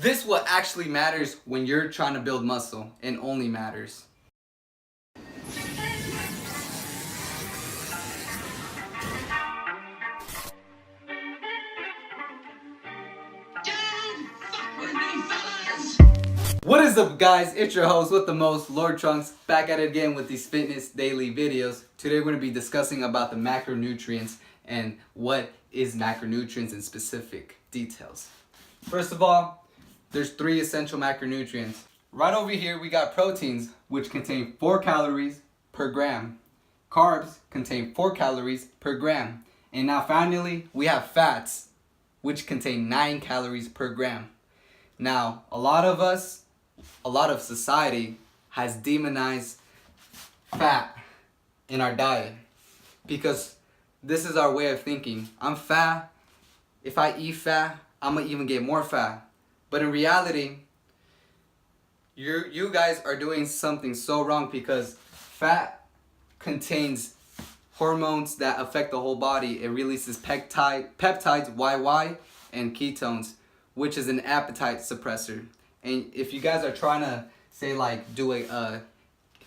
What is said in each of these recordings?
This what actually matters when you're trying to build muscle, and only matters. What is up, guys? It's your host with the most, Lord Trunks, back at it again with these fitness daily videos. Today we're going to be discussing about the macronutrients and what is macronutrients in specific details. First of all, there's 3 essential macronutrients. Right over here we got proteins, which contain 4 calories per gram. Carbs contain 4 calories per gram. And now finally we have fats, which contain 9 calories per gram. Now a lot of society has demonized fat in our diet because this is our way of thinking. I'm fat. If I eat fat, I'm gonna even get more fat. But in reality, you guys are doing something so wrong, because fat contains hormones that affect the whole body. It releases peptides, YY, and ketones, which is an appetite suppressor. And if you guys are trying to say like do a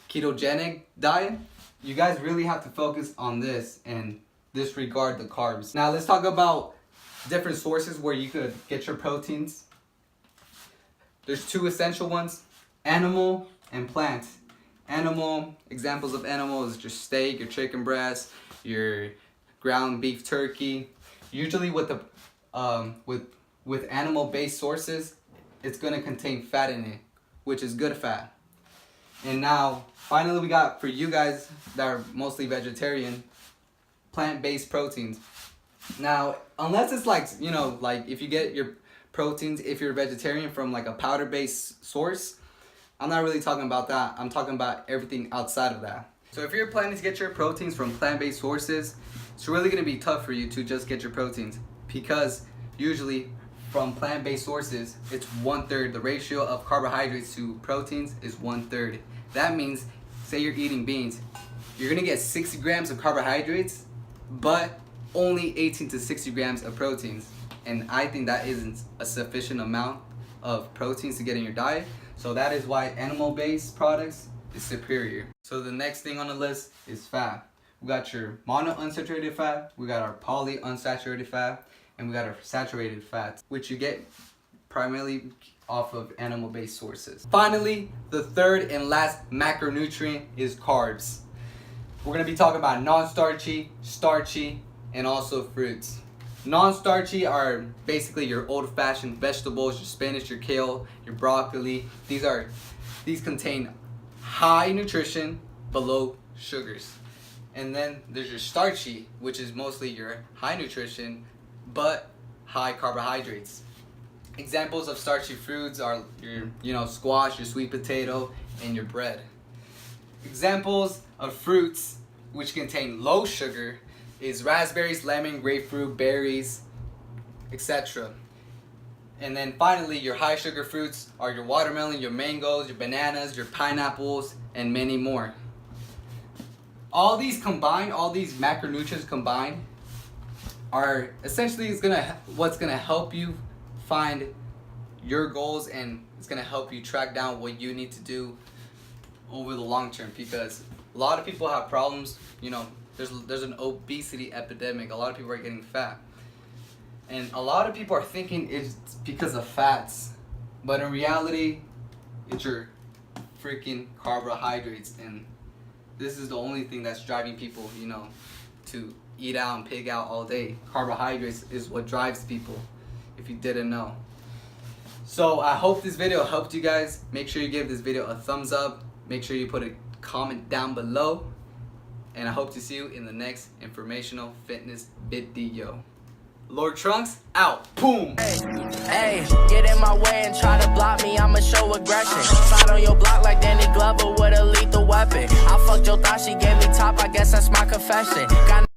ketogenic diet, you guys really have to focus on this and disregard the carbs. Now let's talk about different sources where you could get your proteins. There's 2 essential ones: animal and plant. Animal, examples of animal is your steak, your chicken breast, your ground beef turkey. Usually with the with animal-based sources, it's gonna contain fat in it, which is good fat. And now finally we got, for you guys that are mostly vegetarian, plant-based proteins. Now unless it's like, you know, like if you get your proteins, if you're a vegetarian, from like a powder-based source, I'm not really talking about that. I'm talking about everything outside of that. So if you're planning to get your proteins from plant-based sources, it's really gonna be tough for you to just get your proteins, because usually from plant-based sources, it's 1/3. The ratio of carbohydrates to proteins is 1/3. That means, say you're eating beans, you're gonna get 60 grams of carbohydrates, but only 18 to 60 grams of proteins. And I think that isn't a sufficient amount of proteins to get in your diet. So that is why animal-based products is superior. So the next thing on the list is fat. We got your monounsaturated fat, we got our polyunsaturated fat, and we got our saturated fats, which you get primarily off of animal-based sources. Finally, the third and last macronutrient is carbs. We're gonna be talking about non-starchy, starchy, and also fruits. Non-starchy are basically your old-fashioned vegetables, your spinach, your kale, your broccoli. These contain high nutrition but low sugars. And then there's your starchy, which is mostly your high nutrition but high carbohydrates. Examples of starchy foods are your squash, your sweet potato, and your bread. Examples of fruits which contain low sugar is raspberries, lemon, grapefruit, berries, etc. And then finally, your high sugar fruits are your watermelon, your mangoes, your bananas, your pineapples, and many more. All these combined, all these macronutrients combined, are essentially what's gonna help you find your goals, and it's gonna help you track down what you need to do over the long term. Because a lot of people have problems, there's an obesity epidemic. A lot of people are getting fat, and a lot of people are thinking it's because of fats, but in reality it's your freaking carbohydrates. And this is the only thing that's driving people to eat out and pig out all day. Carbohydrates is what drives people, if you didn't know. So I hope this video helped you guys. Make sure you give this video a thumbs up, make sure you put a comment down below, and I hope to see you in the next informational fitness video. Lord Trunks out. Boom. Hey, get in my way and try to block me, I'ma show aggression. Slide on your block like Danny Glover with a lethal weapon. I fucked your thought, she gave me top, I guess that's my confession. Got